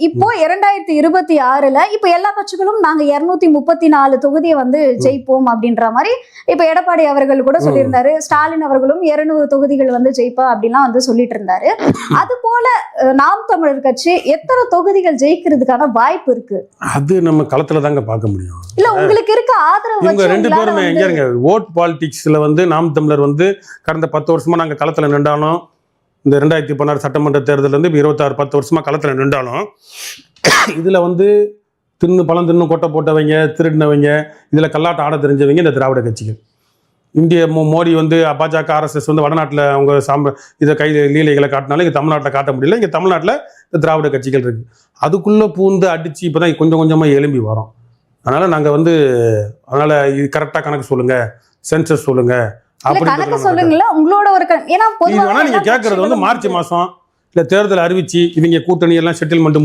இப்போ 2026ல இப்ப எல்லா கட்சிகளும் நாங்க 234 தொகுதியை வந்து ஜெயிப்போம் அப்படின்ற மாதிரி இப்ப எடப்பாடி அவர்கள் கூட சொல்லியிருந்தாரு. ஸ்டாலின் அவர்களும் 200 தொகுதிகள் வந்து ஜெயிப்பா அப்படின்லாம் வந்து சொல்லிட்டு இருந்தாரு. அது போல நாம் தமிழர் கட்சி எத்தனை தொகுதிகள் ஜெயிக்கிறதுக்கான வாய்ப்பு இருக்கு? அது நம்ம களத்துல தாங்க பார்க்க முடியும். இல்ல உங்களுக்கு இருக்க ஆதரவு இவங்க ரெண்டு பேருமே எங்க இருங்க, ஓட் பாலிடிக்ஸ்ல வந்து நாம் தமிழர் வந்து கடந்த 10 வருஷமா நாங்க களத்துல நின்றாலும், இந்த 2016 சட்டமன்ற தேர்தல் வந்து 26 10 வருஷமா களத்துல நின்றாலும், இதுல வந்து பழம் தின்னு கொட்டை போட்டவங்க, திருடினவங்க, இதுல கல்லாட்டம் ஆட தெரிஞ்சவங்க இந்த திராவிட கட்சிகள். இந்திய மோடி வந்து பாஜக RSS வந்து வடநாட்டில் அவங்க இதை லீலைகளை காட்டினாலும் இங்கே தமிழ்நாட்டில் காட்ட முடியல. இங்கே தமிழ்நாட்டில் இந்த திராவிட கட்சிகள் இருக்கு. அதுக்குள்ளே பூந்து அடித்து இப்போ தான் கொஞ்சம் கொஞ்சமாக எழும்பி வரோம். அதனால் நாங்கள் வந்து இது கரெக்டாக கணக்கு சொல்லுங்கள், சென்சஸ் சொல்லுங்கள் அப்படின்னு சொல்லுங்களா உங்களோட ஒரு நீங்க கேட்கறது வந்து மார்ச் மாதம் இல்லை தேர்தல் அறிவிச்சு இவங்க கூட்டணி எல்லாம் செட்டில்மெண்ட்